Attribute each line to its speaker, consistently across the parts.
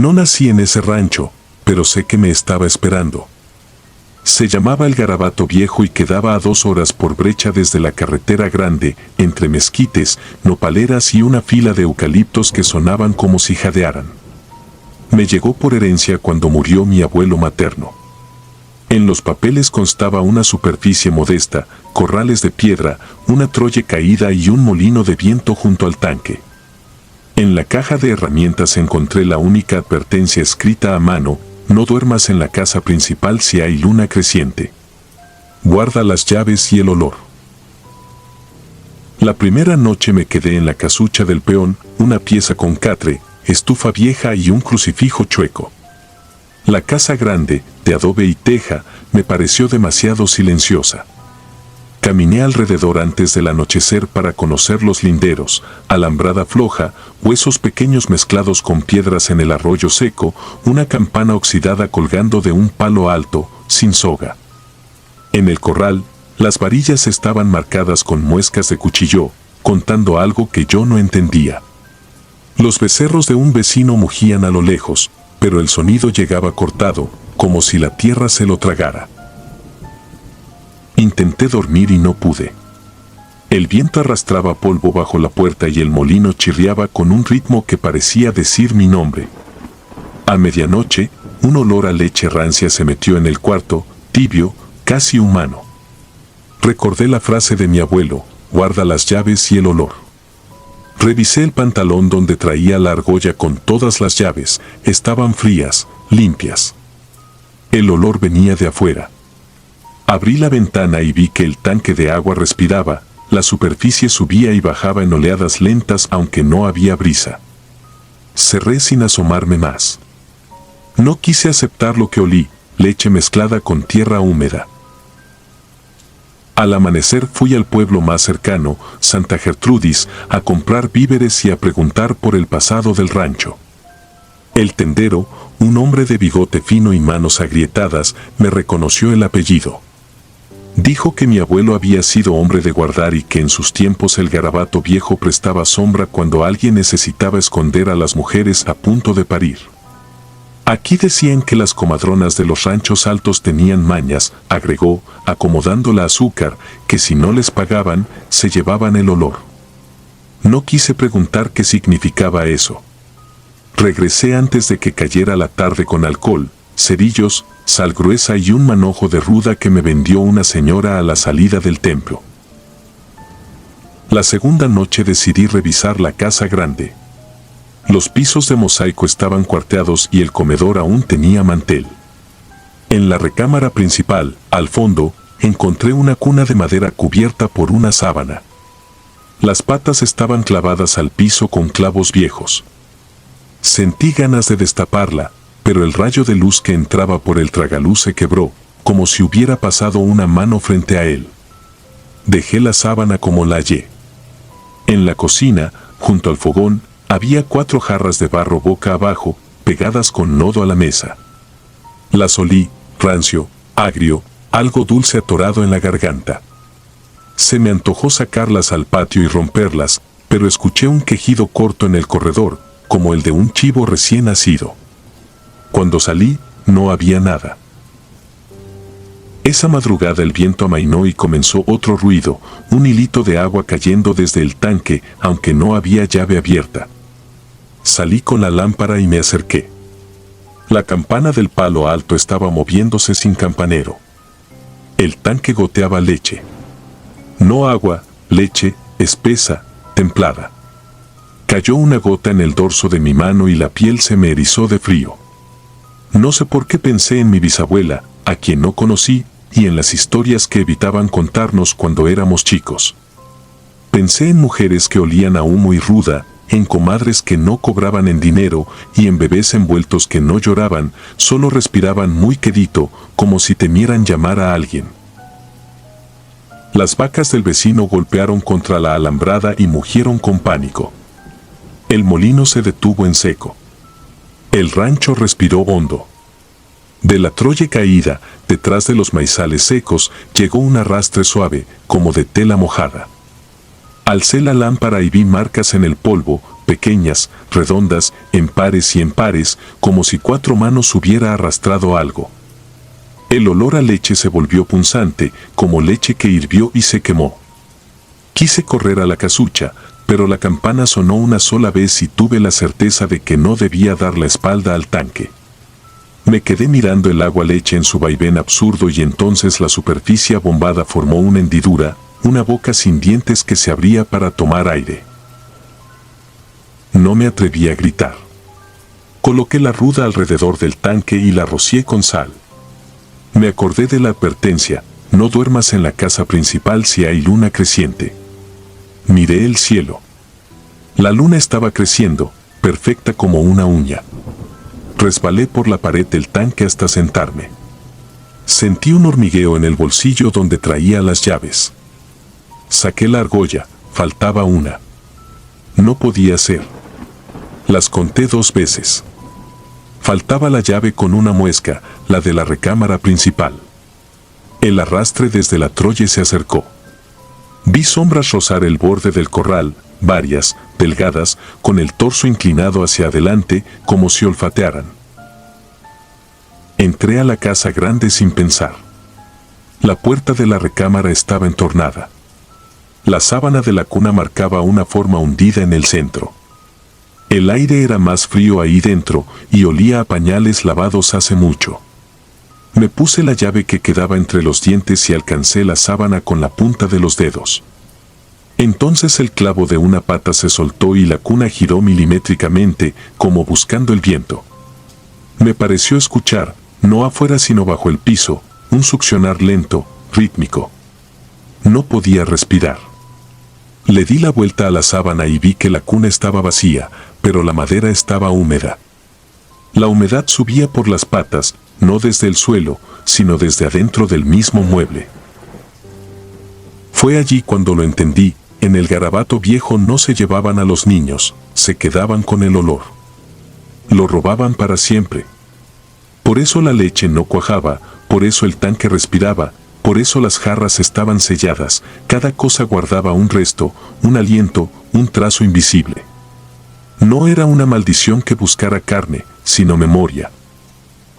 Speaker 1: No nací en ese rancho, pero sé que me estaba esperando. Se llamaba El Garabato Viejo y quedaba a 2 horas por brecha desde la carretera grande, entre mezquites, nopaleras y una fila de eucaliptos que sonaban como si jadearan. Me llegó por herencia cuando murió mi abuelo materno. En los papeles constaba una superficie modesta, corrales de piedra, una troye caída y un molino de viento junto al tanque. En la caja de herramientas encontré la única advertencia escrita a mano: no duermas en la casa principal si hay luna creciente. Guarda las llaves y el olor. La primera noche me quedé en la casucha del peón, una pieza con catre, estufa vieja y un crucifijo chueco. La casa grande, de adobe y teja, me pareció demasiado silenciosa. Caminé alrededor antes del anochecer para conocer los linderos, alambrada floja, huesos pequeños mezclados con piedras en el arroyo seco, una campana oxidada colgando de un palo alto, sin soga. En el corral, las varillas estaban marcadas con muescas de cuchillo, contando algo que yo no entendía. Los becerros de un vecino mugían a lo lejos, pero el sonido llegaba cortado, como si la tierra se lo tragara. Intenté dormir y no pude. El viento arrastraba polvo bajo la puerta y el molino chirriaba con un ritmo que parecía decir mi nombre. A medianoche, un olor a leche rancia se metió en el cuarto, tibio, casi humano. Recordé la frase de mi abuelo: guarda las llaves y el olor. Revisé el pantalón donde traía la argolla con todas las llaves, estaban frías, limpias. El olor venía de afuera. Abrí la ventana y vi que el tanque de agua respiraba, la superficie subía y bajaba en oleadas lentas aunque no había brisa. Cerré sin asomarme más. No quise aceptar lo que olí, leche mezclada con tierra húmeda. Al amanecer fui al pueblo más cercano, Santa Gertrudis, a comprar víveres y a preguntar por el pasado del rancho. El tendero, un hombre de bigote fino y manos agrietadas, me reconoció el apellido. Dijo que mi abuelo había sido hombre de guardar y que en sus tiempos el Garabato Viejo prestaba sombra cuando alguien necesitaba esconder a las mujeres a punto de parir. Aquí decían que las comadronas de los ranchos altos tenían mañas, agregó, acomodando la azúcar, que si no les pagaban, se llevaban el olor. No quise preguntar qué significaba eso. Regresé antes de que cayera la tarde con alcohol, cerillos, sal gruesa y un manojo de ruda que me vendió una señora a la salida del templo. La segunda noche decidí revisar la casa grande. Los pisos de mosaico estaban cuarteados y el comedor aún tenía mantel. En la recámara principal, al fondo, encontré una cuna de madera cubierta por una sábana. Las patas estaban clavadas al piso con clavos viejos. Sentí ganas de destaparla, pero el rayo de luz que entraba por el tragaluz se quebró, como si hubiera pasado una mano frente a él. Dejé la sábana como la hallé. En la cocina, junto al fogón, había 4 jarras de barro boca abajo, pegadas con nodo a la mesa. Las olí, rancio, agrio, algo dulce atorado en la garganta. Se me antojó sacarlas al patio y romperlas, pero escuché un quejido corto en el corredor, como el de un chivo recién nacido. Cuando salí, no había nada. Esa madrugada el viento amainó y comenzó otro ruido, un hilito de agua cayendo desde el tanque, aunque no había llave abierta. Salí con la lámpara y me acerqué. La campana del palo alto estaba moviéndose sin campanero. El tanque goteaba leche. No agua, leche, espesa, templada. Cayó una gota en el dorso de mi mano y la piel se me erizó de frío. No sé por qué pensé en mi bisabuela, a quien no conocí, y en las historias que evitaban contarnos cuando éramos chicos. Pensé en mujeres que olían a humo y ruda, en comadres que no cobraban en dinero y en bebés envueltos que no lloraban, solo respiraban muy quedito, como si temieran llamar a alguien. Las vacas del vecino golpearon contra la alambrada y mugieron con pánico. El molino se detuvo en seco. El rancho respiró hondo. De la troye caída, detrás de los maizales secos, llegó un arrastre suave, como de tela mojada. Alcé la lámpara y vi marcas en el polvo, pequeñas, redondas, en pares y en pares, como si 4 manos hubiera arrastrado algo. El olor a leche se volvió punzante, como leche que hirvió y se quemó. Quise correr a la casucha, pero la campana sonó una sola vez y tuve la certeza de que no debía dar la espalda al tanque. Me quedé mirando el agua leche en su vaivén absurdo y entonces la superficie abombada formó una hendidura, una boca sin dientes que se abría para tomar aire. No me atreví a gritar. Coloqué la ruda alrededor del tanque y la rocié con sal. Me acordé de la advertencia, no duermas en la casa principal si hay luna creciente. Miré el cielo. La luna estaba creciendo, perfecta como una uña. Resbalé por la pared del tanque hasta sentarme. Sentí un hormigueo en el bolsillo donde traía las llaves. Saqué la argolla, faltaba una. No podía ser. Las conté 2 veces. Faltaba la llave con una muesca, la de la recámara principal. El arrastre desde la troye se acercó. Vi sombras rozar el borde del corral, varias, delgadas, con el torso inclinado hacia adelante, como si olfatearan. Entré a la casa grande sin pensar. La puerta de la recámara estaba entornada. La sábana de la cuna marcaba una forma hundida en el centro. El aire era más frío ahí dentro y olía a pañales lavados hace mucho. Me puse la llave que quedaba entre los dientes y alcancé la sábana con la punta de los dedos. Entonces el clavo de una pata se soltó y la cuna giró milimétricamente, como buscando el viento. Me pareció escuchar, no afuera sino bajo el piso, un succionar lento, rítmico. No podía respirar. Le di la vuelta a la sábana y vi que la cuna estaba vacía, pero la madera estaba húmeda. La humedad subía por las patas, no desde el suelo, sino desde adentro del mismo mueble. Fue allí cuando lo entendí, en el garabato viejo no se llevaban a los niños, se quedaban con el olor. Lo robaban para siempre. Por eso la leche no cuajaba, por eso el tanque respiraba, por eso las jarras estaban selladas, cada cosa guardaba un resto, un aliento, un trazo invisible. No era una maldición que buscara carne, sino memoria.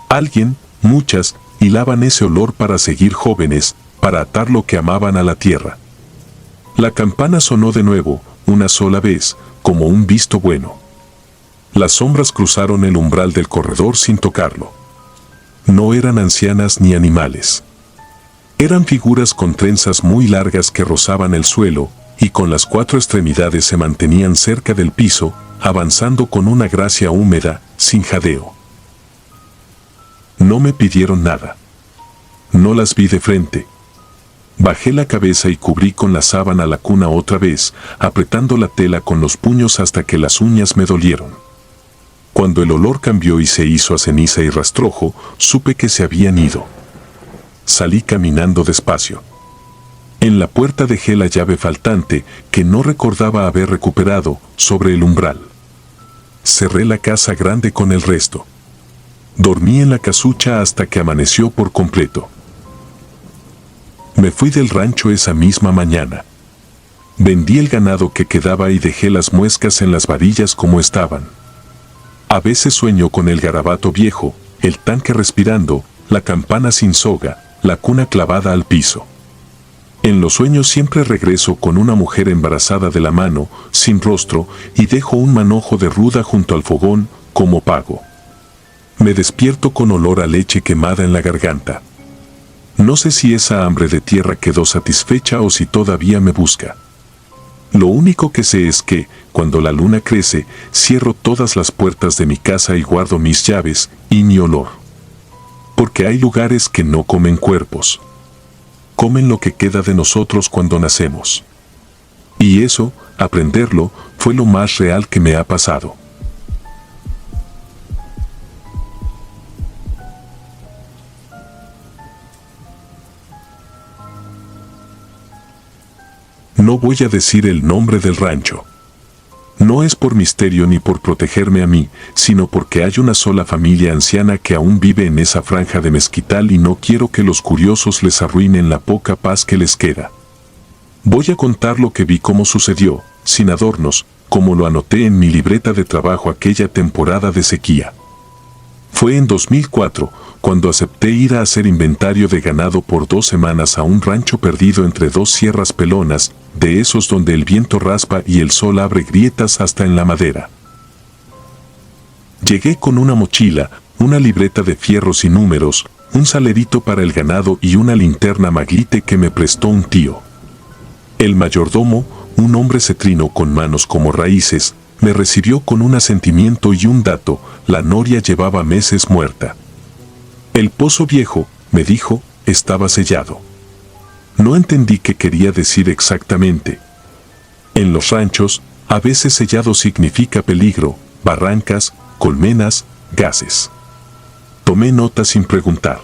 Speaker 1: Alguien, muchas, hilaban ese olor para seguir jóvenes, para atar lo que amaban a la tierra. La campana sonó de nuevo, una sola vez, como un visto bueno. Las sombras cruzaron el umbral del corredor sin tocarlo. No eran ancianas ni animales. Eran figuras con trenzas muy largas que rozaban el suelo, y con las 4 extremidades se mantenían cerca del piso, avanzando con una gracia húmeda, sin jadeo. No me pidieron nada. No las vi de frente. Bajé la cabeza y cubrí con la sábana la cuna otra vez, apretando la tela con los puños hasta que las uñas me dolieron. Cuando el olor cambió y se hizo a ceniza y rastrojo, supe que se habían ido. Salí caminando despacio. En la puerta dejé la llave faltante, que no recordaba haber recuperado, sobre el umbral. Cerré la casa grande con el resto. Dormí en la casucha hasta que amaneció por completo. Me fui del rancho esa misma mañana. Vendí el ganado que quedaba y dejé las muescas en las varillas como estaban. A veces sueño con el garabato viejo, el tanque respirando, la campana sin soga, la cuna clavada al piso. En los sueños siempre regreso con una mujer embarazada de la mano, sin rostro, y dejo un manojo de ruda junto al fogón, como pago. Me despierto con olor a leche quemada en la garganta. No sé si esa hambre de tierra quedó satisfecha o si todavía me busca. Lo único que sé es que, cuando la luna crece, cierro todas las puertas de mi casa y guardo mis llaves y mi olor. Porque hay lugares que no comen cuerpos. Comen lo que queda de nosotros cuando nacemos. Y eso, aprenderlo, fue lo más real que me ha pasado. No voy a decir el nombre del rancho. No es por misterio ni por protegerme a mí, sino porque hay una sola familia anciana que aún vive en esa franja de mezquital y no quiero que los curiosos les arruinen la poca paz que les queda. Voy a contar lo que vi cómo sucedió, sin adornos, como lo anoté en mi libreta de trabajo aquella temporada de sequía. Fue en 2004 cuando acepté ir a hacer inventario de ganado por 2 semanas a un rancho perdido entre 2 sierras pelonas, de esos donde el viento raspa y el sol abre grietas hasta en la madera. Llegué con una mochila, una libreta de fierros y números, un salerito para el ganado y una linterna Maglite que me prestó un tío. El mayordomo, un hombre cetrino con manos como raíces, me recibió con un asentimiento y un dato: la noria llevaba meses muerta. El pozo viejo, me dijo, estaba sellado. No entendí qué quería decir exactamente. En los ranchos, a veces sellado significa peligro, barrancas, colmenas, gases. Tomé nota sin preguntar.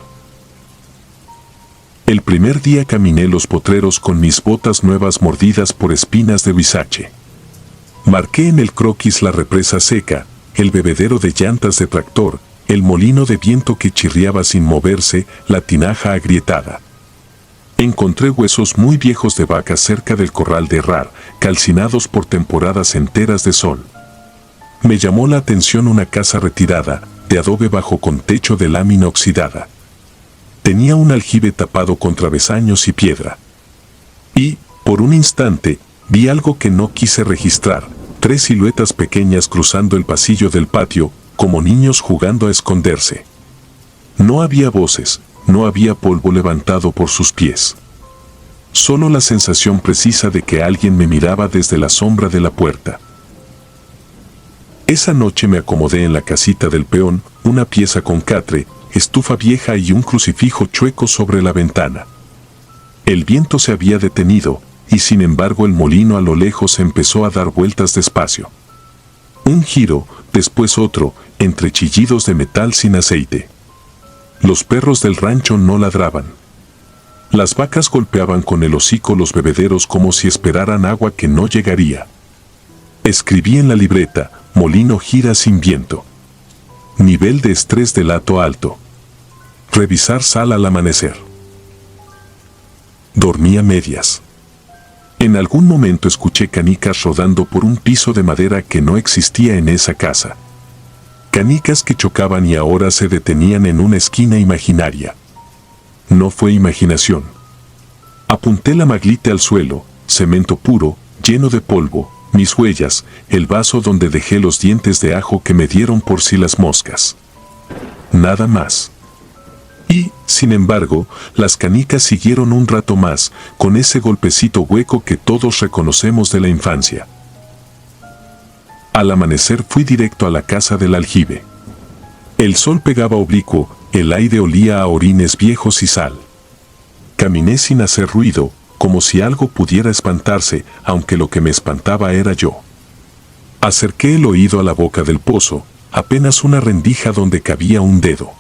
Speaker 1: El primer día caminé los potreros con mis botas nuevas mordidas por espinas de huizache. Marqué en el croquis la represa seca, el bebedero de llantas de tractor, el molino de viento que chirriaba sin moverse, la tinaja agrietada. Encontré huesos muy viejos de vacas cerca del corral de herrar, calcinados por temporadas enteras de sol. Me llamó la atención una casa retirada, de adobe bajo con techo de lámina oxidada. Tenía un aljibe tapado con travesaños y piedra. Y, por un instante, vi algo que no quise registrar: 3 siluetas pequeñas cruzando el pasillo del patio, como niños jugando a esconderse. No había voces, no había polvo levantado por sus pies. Solo la sensación precisa de que alguien me miraba desde la sombra de la puerta. Esa noche me acomodé en la casita del peón, una pieza con catre, estufa vieja y un crucifijo chueco sobre la ventana. El viento se había detenido, y sin embargo el molino a lo lejos empezó a dar vueltas despacio. Un giro, después otro, entre chillidos de metal sin aceite. Los perros del rancho no ladraban. Las vacas golpeaban con el hocico los bebederos como si esperaran agua que no llegaría. Escribí en la libreta: molino gira sin viento. Nivel de estrés del hato alto. Revisar sal al amanecer. Dormí a medias. En algún momento escuché canicas rodando por un piso de madera que no existía en esa casa. Canicas que chocaban y ahora se detenían en una esquina imaginaria. No fue imaginación. Apunté la Maglite al suelo, cemento puro, lleno de polvo, mis huellas, el vaso donde dejé los dientes de ajo que me dieron por si las moscas. Nada más. Y, sin embargo, las canicas siguieron un rato más, con ese golpecito hueco que todos reconocemos de la infancia. Al amanecer fui directo a la casa del aljibe. El sol pegaba oblicuo, el aire olía a orines viejos y sal. Caminé sin hacer ruido, como si algo pudiera espantarse, aunque lo que me espantaba era yo. Acerqué el oído a la boca del pozo, apenas una rendija donde cabía un dedo.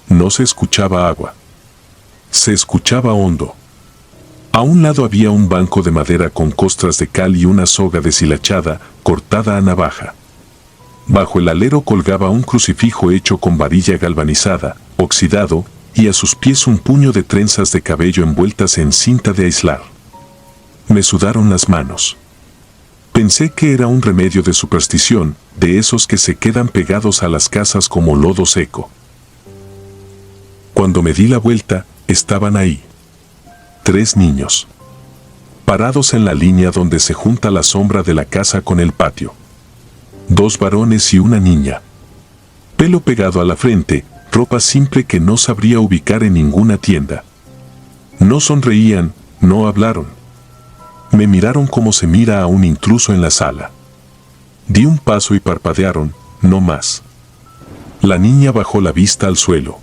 Speaker 1: No se escuchaba agua. Se escuchaba hondo. A un lado había un banco de madera con costras de cal y una soga deshilachada, cortada a navaja. Bajo el alero colgaba un crucifijo hecho con varilla galvanizada, oxidado, y a sus pies un puño de trenzas de cabello envueltas en cinta de aislar. Me sudaron las manos. Pensé que era un remedio de superstición, de esos que se quedan pegados a las casas como lodo seco. Cuando me di la vuelta, estaban ahí. 3 niños. Parados en la línea donde se junta la sombra de la casa con el patio. 2 varones y una niña. Pelo pegado a la frente, ropa simple que no sabría ubicar en ninguna tienda. No sonreían, no hablaron. Me miraron como se mira a un intruso en la sala. Di un paso y parpadearon, no más. La niña bajó la vista al suelo.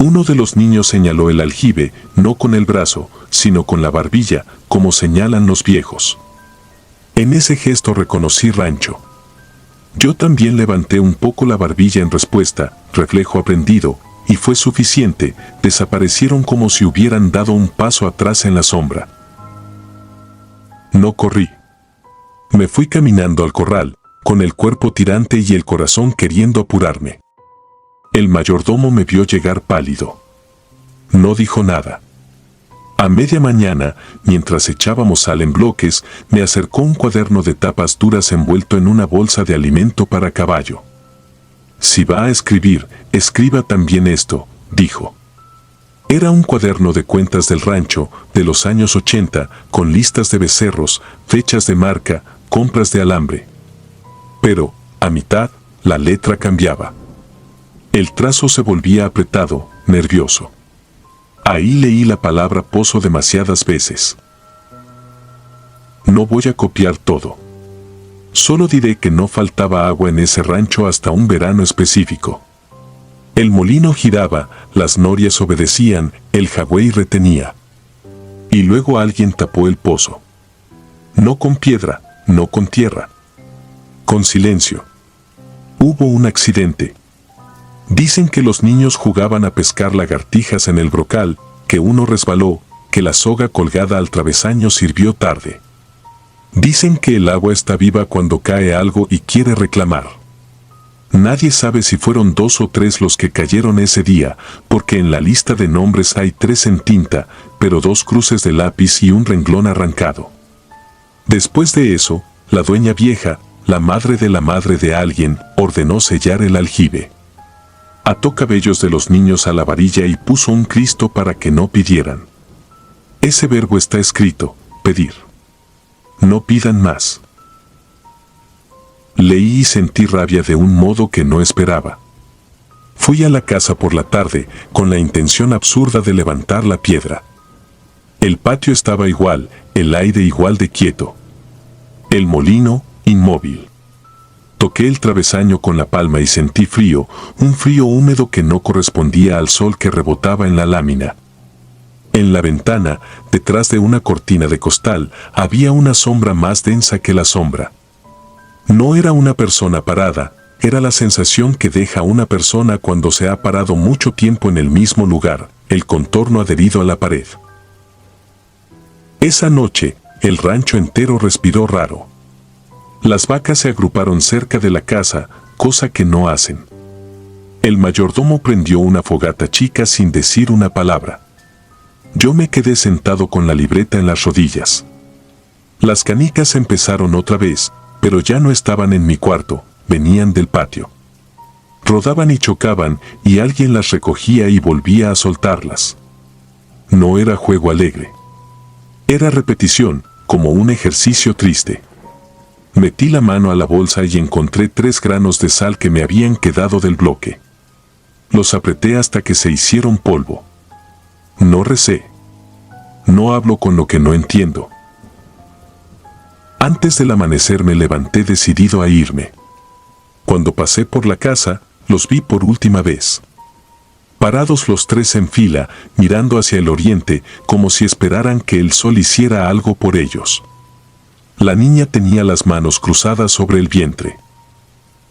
Speaker 1: Uno de los niños señaló el aljibe, no con el brazo, sino con la barbilla, como señalan los viejos. En ese gesto reconocí rancho. Yo también levanté un poco la barbilla en respuesta, reflejo aprendido, y fue suficiente, desaparecieron como si hubieran dado un paso atrás en la sombra. No corrí. Me fui caminando al corral, con el cuerpo tirante y el corazón queriendo apurarme. El mayordomo me vio llegar pálido. No dijo nada. A media mañana, mientras echábamos sal en bloques, me acercó un cuaderno de tapas duras envuelto en una bolsa de alimento para caballo. Si va a escribir, escriba también esto, dijo. Era un cuaderno de cuentas del rancho, de los años 80, con listas de becerros, fechas de marca, compras de alambre. Pero, a mitad, la letra cambiaba. El trazo se volvía apretado, nervioso. Ahí leí la palabra pozo demasiadas veces. No voy a copiar todo. Solo diré que no faltaba agua en ese rancho hasta un verano específico. El molino giraba, las norias obedecían, el jagüey retenía. Y luego alguien tapó el pozo. No con piedra, no con tierra. Con silencio. Hubo un accidente. Dicen que los niños jugaban a pescar lagartijas en el brocal, que uno resbaló, que la soga colgada al travesaño sirvió tarde. Dicen que el agua está viva cuando cae algo y quiere reclamar. Nadie sabe si fueron 2 o 3 los que cayeron ese día, porque en la lista de nombres hay 3 en tinta, pero 2 cruces de lápiz y un renglón arrancado. Después de eso, la dueña vieja, la madre de alguien, ordenó sellar el aljibe. Ató cabellos de los niños a la varilla y puso un Cristo para que no pidieran. Ese verbo está escrito, pedir. No pidan más. Leí y sentí rabia de un modo que no esperaba. Fui a la casa por la tarde con la intención absurda de levantar la piedra. El patio estaba igual, el aire igual de quieto. El molino, inmóvil. Toqué el travesaño con la palma y sentí frío, un frío húmedo que no correspondía al sol que rebotaba en la lámina. En la ventana, detrás de una cortina de costal, había una sombra más densa que la sombra. No era una persona parada, era la sensación que deja una persona cuando se ha parado mucho tiempo en el mismo lugar, el contorno adherido a la pared. Esa noche, el rancho entero respiró raro. Las vacas se agruparon cerca de la casa, cosa que no hacen. El mayordomo prendió una fogata chica sin decir una palabra. Yo me quedé sentado con la libreta en las rodillas. Las canicas empezaron otra vez, pero ya no estaban en mi cuarto, venían del patio. Rodaban y chocaban, y alguien las recogía y volvía a soltarlas. No era juego alegre. Era repetición, como un ejercicio triste. Metí la mano a la bolsa y encontré 3 granos de sal que me habían quedado del bloque. Los apreté hasta que se hicieron polvo. No recé. No hablo con lo que no entiendo. Antes del amanecer me levanté decidido a irme. Cuando pasé por la casa, los vi por última vez. Parados los 3 en fila, mirando hacia el oriente, como si esperaran que el sol hiciera algo por ellos. La niña tenía las manos cruzadas sobre el vientre.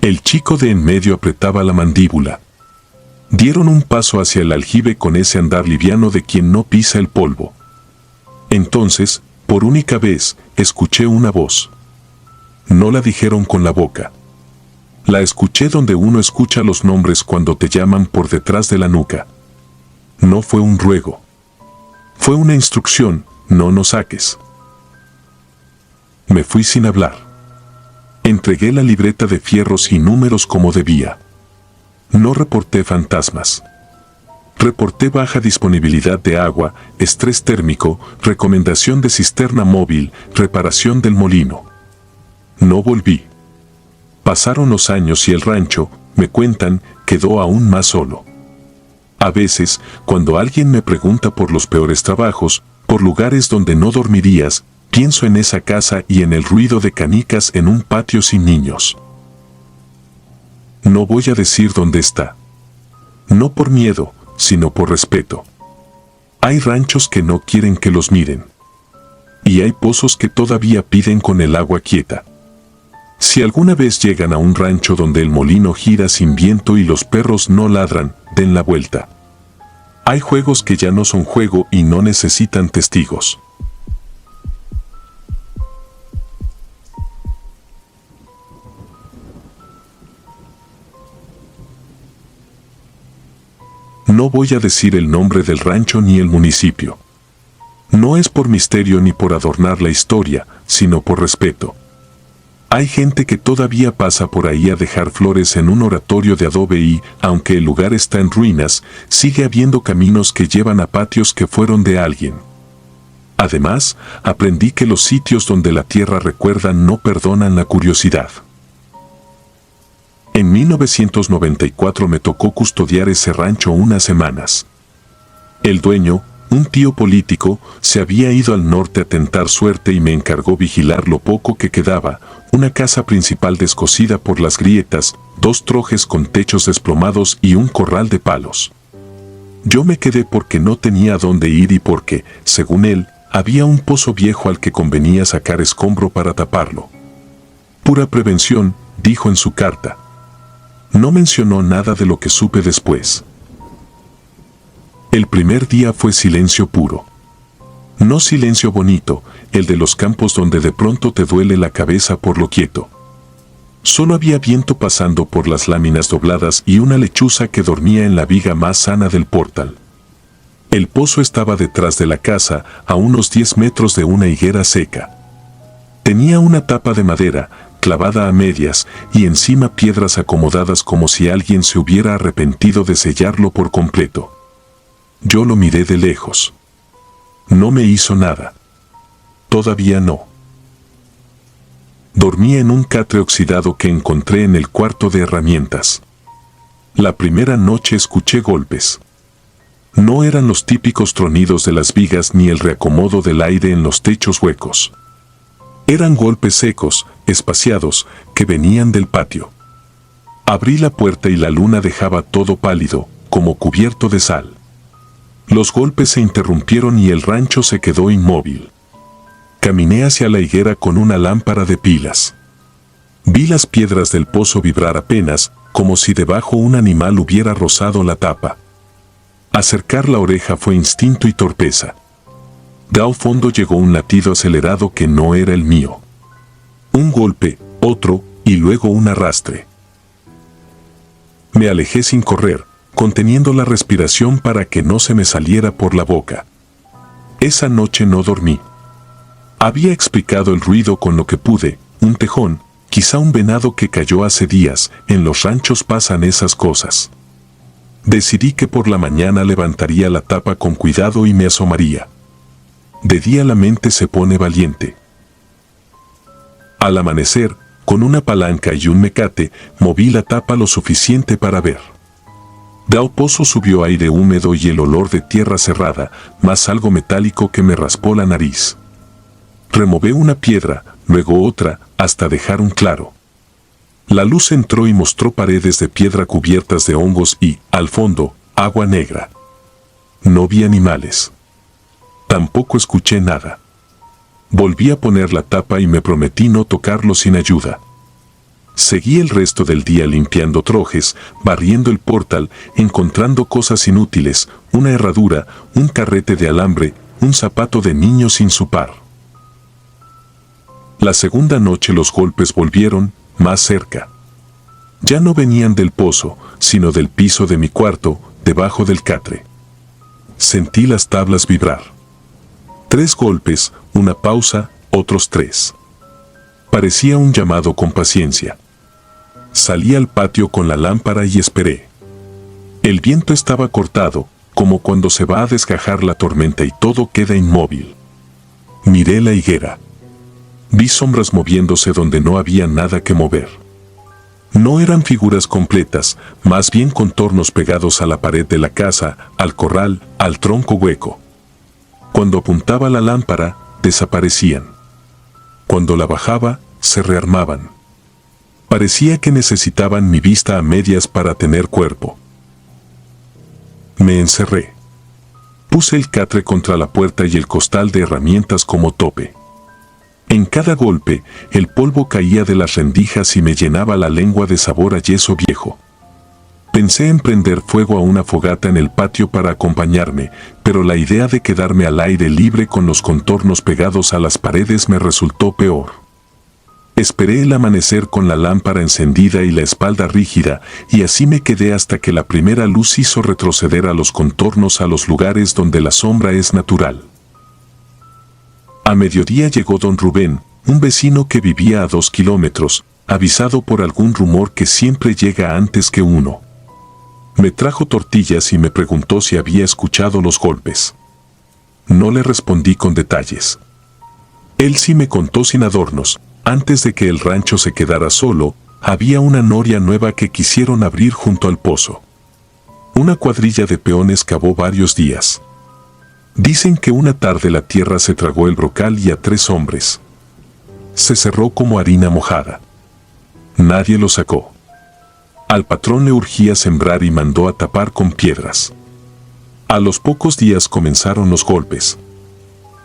Speaker 1: El chico de en medio apretaba la mandíbula. Dieron un paso hacia el aljibe con ese andar liviano de quien no pisa el polvo. Entonces, por única vez, escuché una voz. No la dijeron con la boca. La escuché donde uno escucha los nombres cuando te llaman por detrás de la nuca. No fue un ruego. Fue una instrucción, no nos saques. Me fui sin hablar. Entregué la libreta de fierros y números como debía. No reporté fantasmas. Reporté baja disponibilidad de agua, estrés térmico, recomendación de cisterna móvil, reparación del molino. No volví. Pasaron los años y el rancho, me cuentan, quedó aún más solo. A veces, cuando alguien me pregunta por los peores trabajos, por lugares donde no dormirías, pienso en esa casa y en el ruido de canicas en un patio sin niños. No voy a decir dónde está. No por miedo, sino por respeto. Hay ranchos que no quieren que los miren. Y hay pozos que todavía piden con el agua quieta. Si alguna vez llegan a un rancho donde el molino gira sin viento y los perros no ladran, den la vuelta. Hay juegos que ya no son juego y no necesitan testigos. No voy a decir el nombre del rancho ni el municipio. No es por misterio ni por adornar la historia, sino por respeto. Hay gente que todavía pasa por ahí a dejar flores en un oratorio de adobe y, aunque el lugar está en ruinas, sigue habiendo caminos que llevan a patios que fueron de alguien. Además, aprendí que los sitios donde la tierra recuerda no perdonan la curiosidad. En 1994 me tocó custodiar ese rancho unas semanas. El dueño, un tío político, se había ido al norte a tentar suerte y me encargó vigilar lo poco que quedaba, una casa principal descosida por las grietas, 2 trojes con techos desplomados y un corral de palos. Yo me quedé porque no tenía a dónde ir y porque, según él, había un pozo viejo al que convenía sacar escombro para taparlo. Pura prevención, dijo en su carta. No mencionó nada de lo que supe después. El primer día fue silencio puro. No silencio bonito, el de los campos donde de pronto te duele la cabeza por lo quieto. Solo había viento pasando por las láminas dobladas y una lechuza que dormía en la viga más sana del portal. El pozo estaba detrás de la casa, a unos 10 metros de una higuera seca. Tenía una tapa de madera, clavada a medias, y encima piedras acomodadas como si alguien se hubiera arrepentido de sellarlo por completo. Yo lo miré de lejos. No me hizo nada. Todavía no. Dormí en un catre oxidado que encontré en el cuarto de herramientas. La primera noche escuché golpes. No eran los típicos tronidos de las vigas ni el reacomodo del aire en los techos huecos. Eran golpes secos, espaciados, que venían del patio. Abrí la puerta y la luna dejaba todo pálido, como cubierto de sal. Los golpes se interrumpieron y el rancho se quedó inmóvil. Caminé hacia la higuera con una lámpara de pilas. Vi las piedras del pozo vibrar apenas, como si debajo un animal hubiera rozado la tapa. Acercar la oreja fue instinto y torpeza. De al fondo llegó un latido acelerado que no era el mío. Un golpe, otro, y luego un arrastre. Me alejé sin correr, conteniendo la respiración para que no se me saliera por la boca. Esa noche no dormí. Había explicado el ruido con lo que pude, un tejón, quizá un venado que cayó hace días, en los ranchos pasan esas cosas. Decidí que por la mañana levantaría la tapa con cuidado y me asomaría. De día la mente se pone valiente. Al amanecer, con una palanca y un mecate, moví la tapa lo suficiente para ver. Del pozo subió aire húmedo y el olor de tierra cerrada, más algo metálico que me raspó la nariz. Remové una piedra, luego otra, hasta dejar un claro. La luz entró y mostró paredes de piedra cubiertas de hongos y, al fondo, agua negra. No vi animales. Tampoco escuché nada. Volví a poner la tapa y me prometí no tocarlo sin ayuda. Seguí el resto del día limpiando trojes, barriendo el portal, encontrando cosas inútiles, una herradura, un carrete de alambre, un zapato de niño sin su par. La segunda noche los golpes volvieron, más cerca. Ya no venían del pozo, sino del piso de mi cuarto, debajo del catre. Sentí las tablas vibrar. 3 golpes, una pausa, otros 3. Parecía un llamado con paciencia. Salí al patio con la lámpara y esperé. El viento estaba cortado, como cuando se va a desgajar la tormenta y todo queda inmóvil. Miré la higuera. Vi sombras moviéndose donde no había nada que mover. No eran figuras completas, más bien contornos pegados a la pared de la casa, al corral, al tronco hueco. Cuando apuntaba la lámpara, desaparecían. Cuando la bajaba, se rearmaban. Parecía que necesitaban mi vista a medias para tener cuerpo. Me encerré. Puse el catre contra la puerta y el costal de herramientas como tope. En cada golpe, el polvo caía de las rendijas y me llenaba la lengua de sabor a yeso viejo. Pensé en prender fuego a una fogata en el patio para acompañarme, pero la idea de quedarme al aire libre con los contornos pegados a las paredes me resultó peor. Esperé el amanecer con la lámpara encendida y la espalda rígida, y así me quedé hasta que la primera luz hizo retroceder a los contornos a los lugares donde la sombra es natural. A mediodía llegó don Rubén, un vecino que vivía a 2 kilómetros, avisado por algún rumor que siempre llega antes que uno. Me trajo tortillas y me preguntó si había escuchado los golpes. No le respondí con detalles. Él sí me contó sin adornos. Antes de que el rancho se quedara solo, había una noria nueva que quisieron abrir junto al pozo. Una cuadrilla de peones cavó varios días. Dicen que una tarde la tierra se tragó el brocal y a 3 hombres. Se cerró como harina mojada. Nadie lo sacó. Al patrón le urgía sembrar y mandó a tapar con piedras. A los pocos días comenzaron los golpes.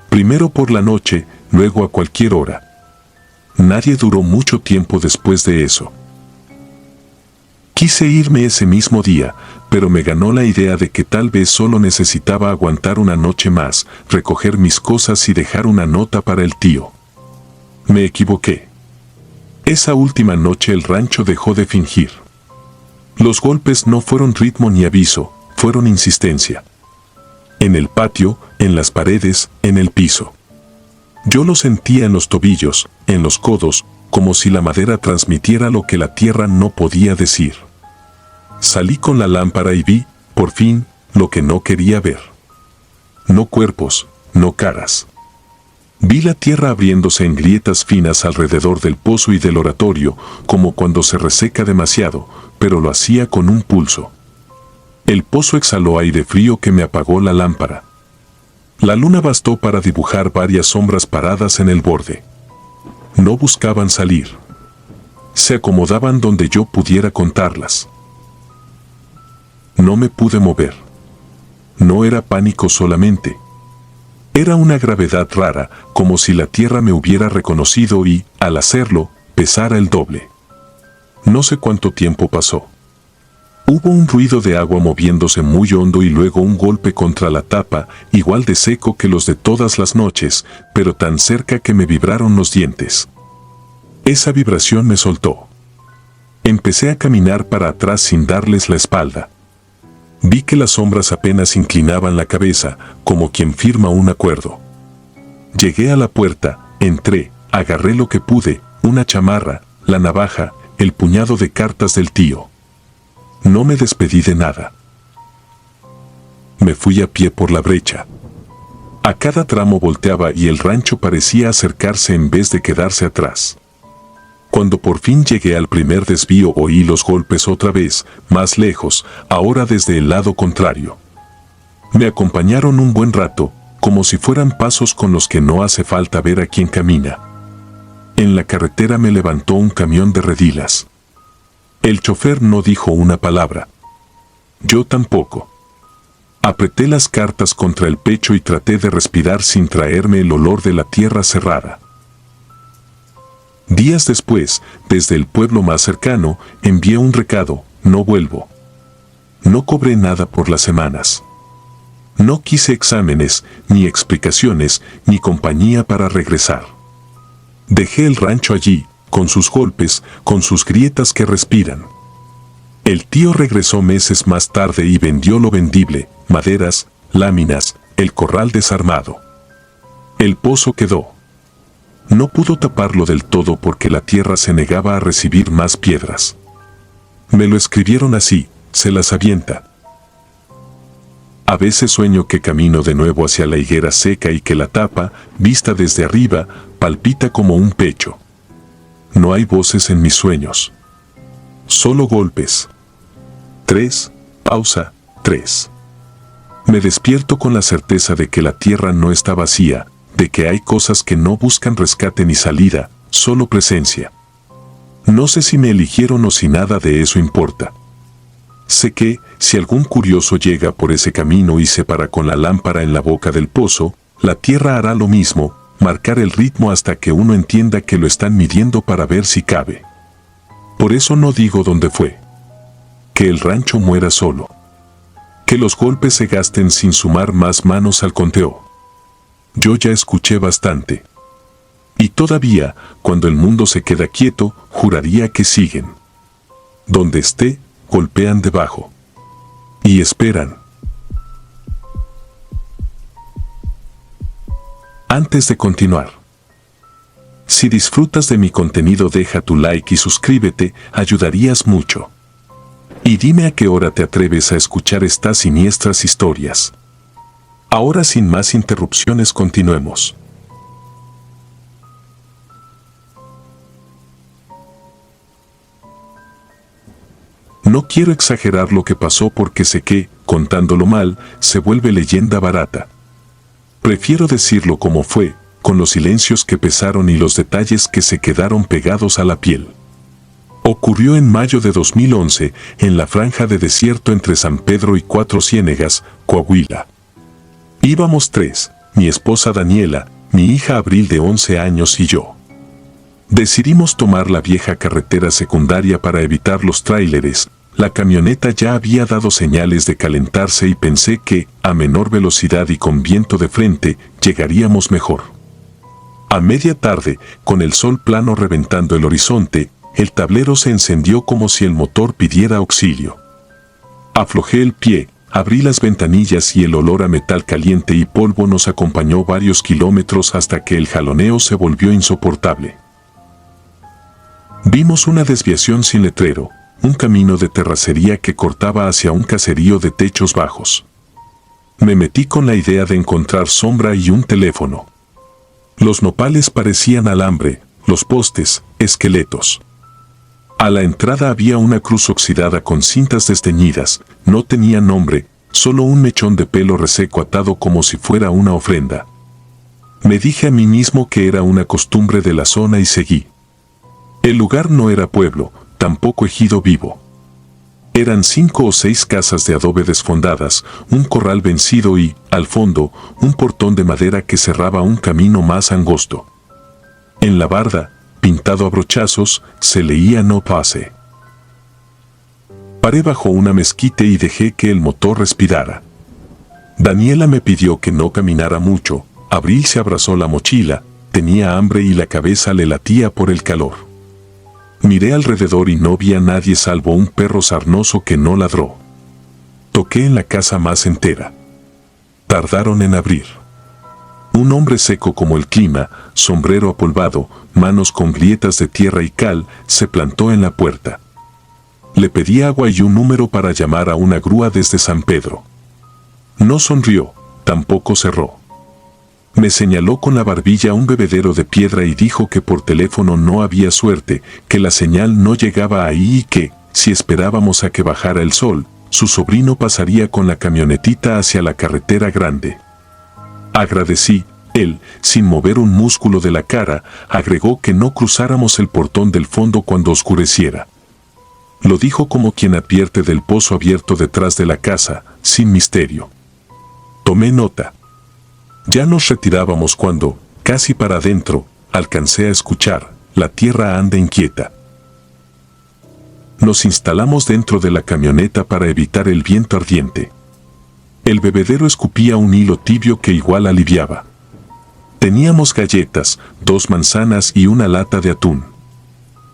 Speaker 1: Primero por la noche, luego a cualquier hora. Nadie duró mucho tiempo después de eso. Quise irme ese mismo día, pero me ganó la idea de que tal vez solo necesitaba aguantar una noche más, recoger mis cosas y dejar una nota para el tío. Me equivoqué. Esa última noche el rancho dejó de fingir. Los golpes no fueron ritmo ni aviso, fueron insistencia. En el patio, en las paredes, en el piso. Yo lo sentía en los tobillos, en los codos, como si la madera transmitiera lo que la tierra no podía decir. Salí con la lámpara y vi, por fin, lo que no quería ver. No cuerpos, no caras. Vi la tierra abriéndose en grietas finas alrededor del pozo y del oratorio, como cuando se reseca demasiado, pero lo hacía con un pulso. El pozo exhaló aire frío que me apagó la lámpara. La luna bastó para dibujar varias sombras paradas en el borde. No buscaban salir. Se acomodaban donde yo pudiera contarlas. No me pude mover. No era pánico solamente. Era una gravedad rara, como si la tierra me hubiera reconocido y, al hacerlo, pesara el doble. No sé cuánto tiempo pasó. Hubo un ruido de agua moviéndose muy hondo y luego un golpe contra la tapa, igual de seco que los de todas las noches, pero tan cerca que me vibraron los dientes. Esa vibración me soltó. Empecé a caminar para atrás sin darles la espalda. Vi que las sombras apenas inclinaban la cabeza, como quien firma un acuerdo. Llegué a la puerta, entré, agarré lo que pude, una chamarra, la navaja, el puñado de cartas del tío. No me despedí de nada. Me fui a pie por la brecha. A cada tramo volteaba y el rancho parecía acercarse en vez de quedarse atrás. Cuando por fin llegué al primer desvío oí los golpes otra vez, más lejos, ahora desde el lado contrario. Me acompañaron un buen rato, como si fueran pasos con los que no hace falta ver a quién camina. En la carretera me levantó un camión de redilas. El chofer no dijo una palabra. Yo tampoco. Apreté las cartas contra el pecho y traté de respirar sin traerme el olor de la tierra cerrada. Días después, desde el pueblo más cercano, envié un recado: no vuelvo. No cobré nada por las semanas. No quise exámenes, ni explicaciones, ni compañía para regresar. Dejé el rancho allí, con sus golpes, con sus grietas que respiran. El tío regresó meses más tarde y vendió lo vendible, maderas, láminas, el corral desarmado. El pozo quedó. No pudo taparlo del todo porque la tierra se negaba a recibir más piedras. Me lo escribieron así: se las avienta. A veces sueño que camino de nuevo hacia la higuera seca y que la tapa, vista desde arriba, palpita como un pecho. No hay voces en mis sueños. Solo golpes. 3, pausa, 3. Me despierto con la certeza de que la tierra no está vacía, de que hay cosas que no buscan rescate ni salida, solo presencia. No sé si me eligieron o si nada de eso importa. Sé que, si algún curioso llega por ese camino y se para con la lámpara en la boca del pozo, la tierra hará lo mismo, marcar el ritmo hasta que uno entienda que lo están midiendo para ver si cabe. Por eso no digo dónde fue. Que el rancho muera solo. Que los golpes se gasten sin sumar más manos al conteo. Yo ya escuché bastante. Y todavía, cuando el mundo se queda quieto, juraría que siguen. Donde esté, golpean debajo. Y esperan. Antes de continuar, si disfrutas de mi contenido, deja tu like y suscríbete, ayudarías mucho. Y dime a qué hora te atreves a escuchar estas siniestras historias. Ahora, sin más interrupciones, continuemos. No quiero exagerar lo que pasó porque sé que, contándolo mal, se vuelve leyenda barata. Prefiero decirlo como fue, con los silencios que pesaron y los detalles que se quedaron pegados a la piel. Ocurrió en mayo de 2011, en la franja de desierto entre San Pedro y Cuatro Ciénegas, Coahuila. Íbamos tres, mi esposa Daniela, mi hija Abril de 11 años y yo. Decidimos tomar la vieja carretera secundaria para evitar los tráileres. La camioneta ya había dado señales de calentarse y pensé que, a menor velocidad y con viento de frente, llegaríamos mejor. A media tarde, con el sol plano reventando el horizonte, el tablero se encendió como si el motor pidiera auxilio. Aflojé el pie, abrí las ventanillas y el olor a metal caliente y polvo nos acompañó varios kilómetros hasta que el jaloneo se volvió insoportable. Vimos una desviación sin letrero, un camino de terracería que cortaba hacia un caserío de techos bajos. Me metí con la idea de encontrar sombra y un teléfono. Los nopales parecían alambre, los postes, esqueletos. A la entrada había una cruz oxidada con cintas desteñidas, no tenía nombre, solo un mechón de pelo reseco atado como si fuera una ofrenda. Me dije a mí mismo que era una costumbre de la zona y seguí. El lugar no era pueblo, tampoco ejido vivo. Eran 5 o 6 casas de adobe desfondadas, un corral vencido y, al fondo, un portón de madera que cerraba un camino más angosto. En la barda, pintado a brochazos, se leía "No pase". Paré bajo una mezquite y dejé que el motor respirara. Daniela me pidió que no caminara mucho, Abril se abrazó la mochila, tenía hambre y la cabeza le latía por el calor. Miré alrededor y no vi a nadie salvo un perro sarnoso que no ladró. Toqué en la casa más entera. Tardaron en abrir. Un hombre seco como el clima, sombrero apolvado, manos con grietas de tierra y cal, se plantó en la puerta. Le pedí agua y un número para llamar a una grúa desde San Pedro. No sonrió, tampoco cerró. Me señaló con la barbilla un bebedero de piedra y dijo que por teléfono no había suerte, que la señal no llegaba ahí y que, si esperábamos a que bajara el sol, su sobrino pasaría con la camionetita hacia la carretera grande. Agradecí. Él, sin mover un músculo de la cara, agregó que no cruzáramos el portón del fondo cuando oscureciera. Lo dijo como quien advierte del pozo abierto detrás de la casa, sin misterio. Tomé nota. Ya nos retirábamos cuando, casi para adentro, alcancé a escuchar: "La tierra anda inquieta". Nos instalamos dentro de la camioneta para evitar el viento ardiente. El bebedero escupía un hilo tibio que igual aliviaba. Teníamos galletas, 2 manzanas y una lata de atún.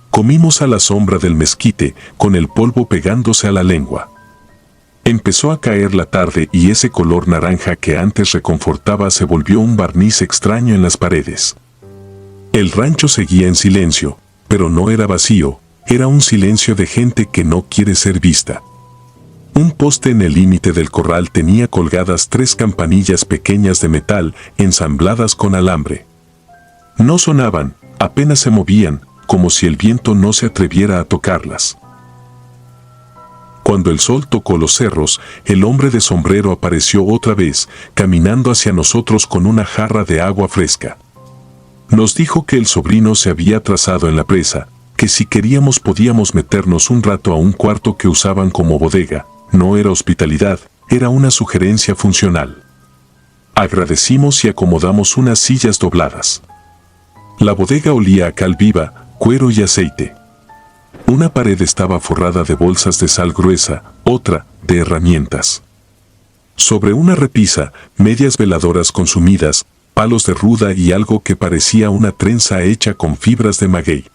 Speaker 1: Comimos a la sombra del mezquite, con el polvo pegándose a la lengua. Empezó a caer la tarde y ese color naranja que antes reconfortaba se volvió un barniz extraño en las paredes. El rancho seguía en silencio, pero no era vacío, era un silencio de gente que no quiere ser vista. Un poste en el límite del corral tenía colgadas 3 campanillas pequeñas de metal ensambladas con alambre. No sonaban, apenas se movían, como si el viento no se atreviera a tocarlas. Cuando el sol tocó los cerros, el hombre de sombrero apareció otra vez, caminando hacia nosotros con una jarra de agua fresca. Nos dijo que el sobrino se había atrasado en la presa, que si queríamos podíamos meternos un rato a un cuarto que usaban como bodega. No era hospitalidad, era una sugerencia funcional. Agradecimos y acomodamos unas sillas dobladas. La bodega olía a cal viva, cuero y aceite. Una pared estaba forrada de bolsas de sal gruesa, otra, de herramientas. Sobre una repisa, medias veladoras consumidas, palos de ruda y algo que parecía una trenza hecha con fibras de maguey.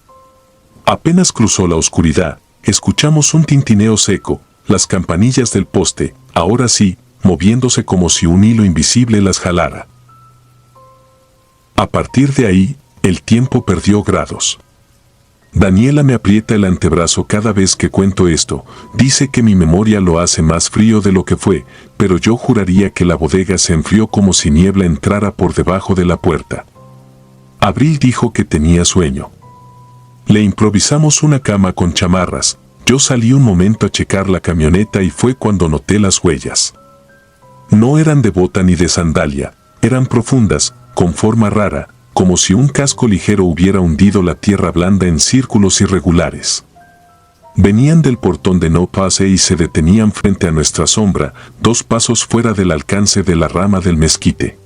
Speaker 1: Apenas cruzó la oscuridad, escuchamos un tintineo seco, las campanillas del poste, ahora sí, moviéndose como si un hilo invisible las jalara. A partir de ahí, el tiempo perdió grados. Daniela me aprieta el antebrazo cada vez que cuento esto, dice que mi memoria lo hace más frío de lo que fue, pero yo juraría que la bodega se enfrió como si niebla entrara por debajo de la puerta. Abril dijo que tenía sueño. Le improvisamos una cama con chamarras, yo salí un momento a checar la camioneta y fue cuando noté las huellas. No eran de bota ni de sandalia, eran profundas, con forma rara, como si un casco ligero hubiera hundido la tierra blanda en círculos irregulares. Venían del portón de no pase y se detenían frente a nuestra sombra, 2 pasos fuera del alcance de la rama del mezquite.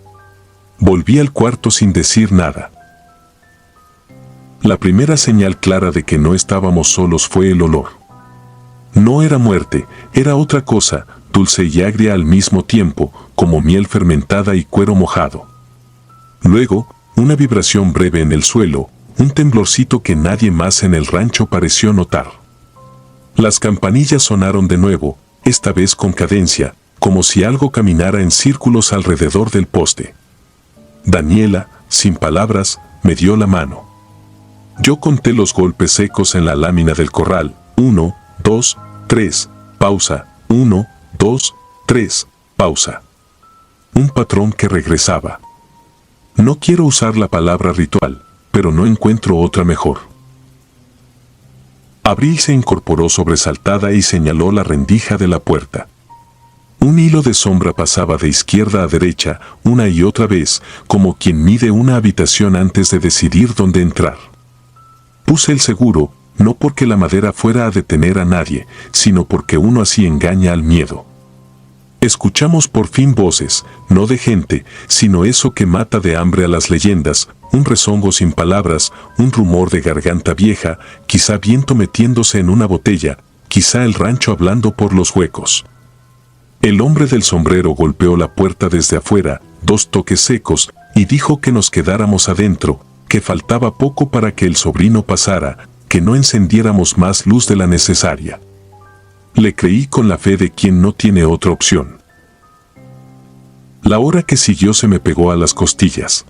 Speaker 1: Volví al cuarto sin decir nada. La primera señal clara de que no estábamos solos fue el olor. No era muerte, era otra cosa, dulce y agria al mismo tiempo, como miel fermentada y cuero mojado. Luego, una vibración breve en el suelo, un temblorcito que nadie más en el rancho pareció notar. Las campanillas sonaron de nuevo, esta vez con cadencia, como si algo caminara en círculos alrededor del poste. Daniela, sin palabras, me dio la mano. Yo conté los golpes secos en la lámina del corral, 1, 2, 3, pausa, 1, 2, 3, pausa. Un patrón que regresaba. No quiero usar la palabra ritual, pero no encuentro otra mejor. Abril se incorporó sobresaltada y señaló la rendija de la puerta. Un hilo de sombra pasaba de izquierda a derecha, una y otra vez, como quien mide una habitación antes de decidir dónde entrar. Puse el seguro, no porque la madera fuera a detener a nadie, sino porque uno así engaña al miedo. Escuchamos por fin voces, no de gente, sino eso que mata de hambre a las leyendas, un rezongo sin palabras, un rumor de garganta vieja, quizá viento metiéndose en una botella, quizá el rancho hablando por los huecos. El hombre del sombrero golpeó la puerta desde afuera, 2 toques secos, y dijo que nos quedáramos adentro, que faltaba poco para que el sobrino pasara, que no encendiéramos más luz de la necesaria. Le creí con la fe de quien no tiene otra opción. La hora que siguió se me pegó a las costillas.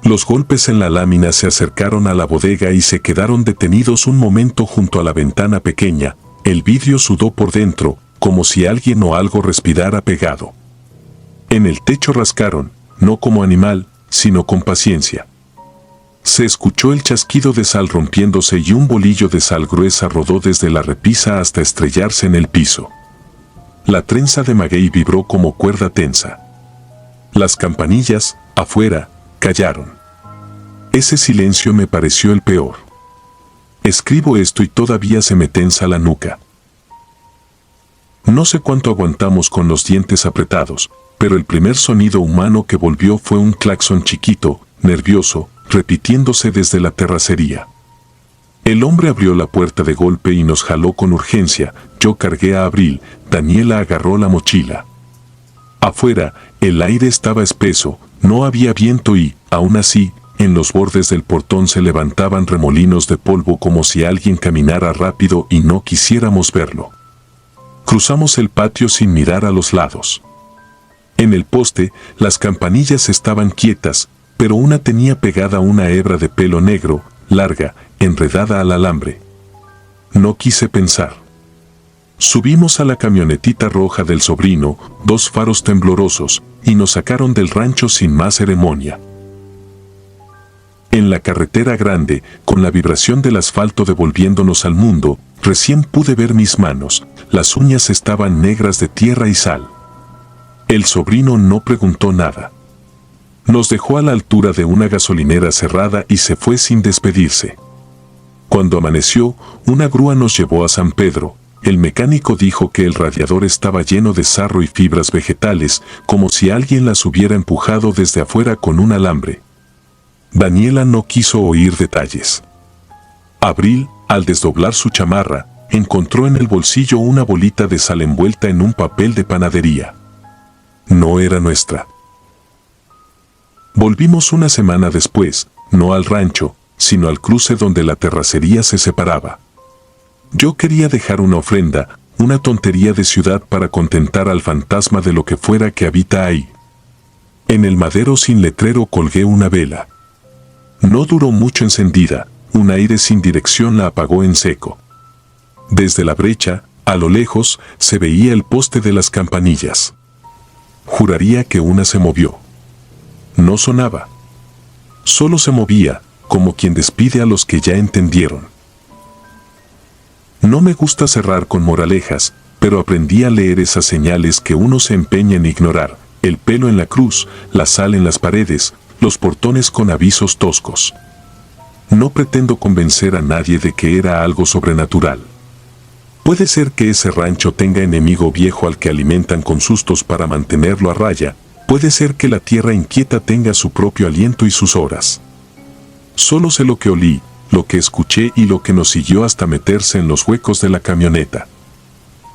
Speaker 1: Los golpes en la lámina se acercaron a la bodega y se quedaron detenidos un momento junto a la ventana pequeña, el vidrio sudó por dentro, como si alguien o algo respirara pegado. En el techo rascaron, no como animal, sino con paciencia. Se escuchó el chasquido de sal rompiéndose y un bolillo de sal gruesa rodó desde la repisa hasta estrellarse en el piso. La trenza de maguey vibró como cuerda tensa. Las campanillas, afuera, callaron. Ese silencio me pareció el peor. Escribo esto y todavía se me tensa la nuca. No sé cuánto aguantamos con los dientes apretados, pero el primer sonido humano que volvió fue un claxon chiquito, nervioso, repitiéndose desde la terracería. El hombre abrió la puerta de golpe y nos jaló con urgencia. Yo cargué a Abril, Daniela agarró la mochila. Afuera, el aire estaba espeso, no había viento y, aún así, en los bordes del portón se levantaban remolinos de polvo como si alguien caminara rápido y no quisiéramos verlo. Cruzamos el patio sin mirar a los lados. En el poste, las campanillas estaban quietas, pero una tenía pegada una hebra de pelo negro, larga, enredada al alambre. No quise pensar. Subimos a la camionetita roja del sobrino, 2 faros temblorosos, y nos sacaron del rancho sin más ceremonia. En la carretera grande, con la vibración del asfalto devolviéndonos al mundo, recién pude ver mis manos, las uñas estaban negras de tierra y sal. El sobrino no preguntó nada. Nos dejó a la altura de una gasolinera cerrada y se fue sin despedirse. Cuando amaneció, una grúa nos llevó a San Pedro. El mecánico dijo que el radiador estaba lleno de sarro y fibras vegetales, como si alguien las hubiera empujado desde afuera con un alambre. Daniela no quiso oír detalles. Abril, al desdoblar su chamarra, encontró en el bolsillo una bolita de sal envuelta en un papel de panadería. No era nuestra. Volvimos una semana después, no al rancho, sino al cruce donde la terracería se separaba. Yo quería dejar una ofrenda, una tontería de ciudad para contentar al fantasma de lo que fuera que habita ahí. En el madero sin letrero colgué una vela. No duró mucho encendida, un aire sin dirección la apagó en seco. Desde la brecha, a lo lejos, se veía el poste de las campanillas. Juraría que una se movió. No sonaba. Solo se movía, como quien despide a los que ya entendieron. No me gusta cerrar con moralejas, pero aprendí a leer esas señales que uno se empeña en ignorar: el pelo en la cruz, la sal en las paredes, los portones con avisos toscos. No pretendo convencer a nadie de que era algo sobrenatural. Puede ser que ese rancho tenga enemigo viejo al que alimentan con sustos para mantenerlo a raya, puede ser que la tierra inquieta tenga su propio aliento y sus horas. Solo sé lo que olí, lo que escuché y lo que nos siguió hasta meterse en los huecos de la camioneta.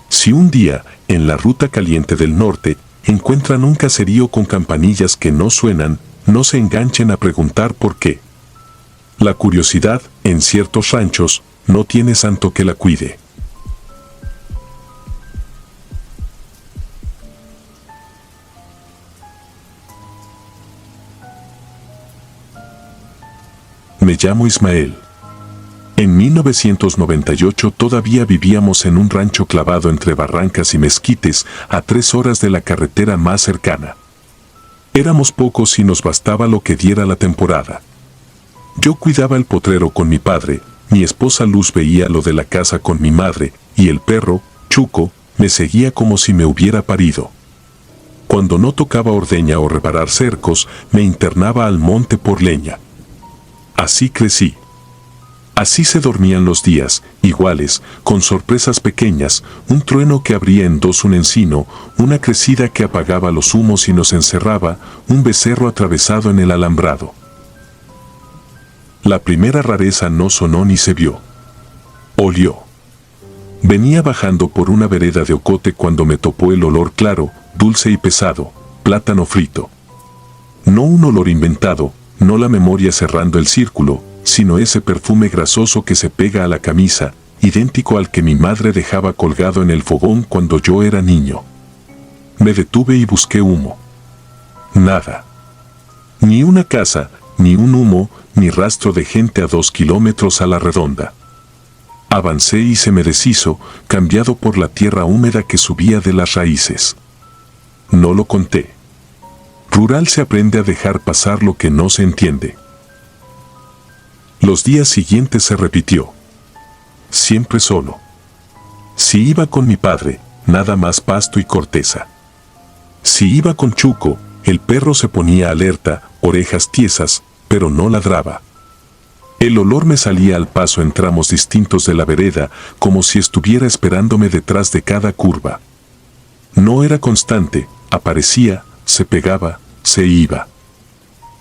Speaker 1: Si un día, en la ruta caliente del norte, encuentran un caserío con campanillas que no suenan, no se enganchen a preguntar por qué. La curiosidad, en ciertos ranchos, no tiene santo que la cuide. Me llamo Ismael. En 1998 todavía vivíamos en un rancho clavado entre barrancas y mezquites, a 3 horas de la carretera más cercana. Éramos pocos y nos bastaba lo que diera la temporada. Yo cuidaba el potrero con mi padre, mi esposa Luz veía lo de la casa con mi madre, y el perro, Chuco, me seguía como si me hubiera parido. Cuando no tocaba ordeña o reparar cercos, me internaba al monte por leña. Así crecí. Así se dormían los días, iguales, con sorpresas pequeñas, un trueno que abría en dos un encino, una crecida que apagaba los humos y nos encerraba, un becerro atravesado en el alambrado. La primera rareza no sonó ni se vio. Olió. Venía bajando por una vereda de ocote cuando me topó el olor claro, dulce y pesado, plátano frito. No un olor inventado, no la memoria cerrando el círculo, sino ese perfume grasoso que se pega a la camisa, idéntico al que mi madre dejaba colgado en el fogón cuando yo era niño. Me detuve y busqué humo. Nada. Ni una casa, ni un humo, ni rastro de gente a 2 kilómetros a la redonda. Avancé y se me deshizo, cambiado por la tierra húmeda que subía de las raíces. No lo conté. Rural se aprende a dejar pasar lo que no se entiende. Los días siguientes se repitió. Siempre solo. Si iba con mi padre, nada más pasto y corteza. Si iba con Chuco, el perro se ponía alerta, orejas tiesas, pero no ladraba. El olor me salía al paso en tramos distintos de la vereda, como si estuviera esperándome detrás de cada curva. No era constante, aparecía, se pegaba, se iba.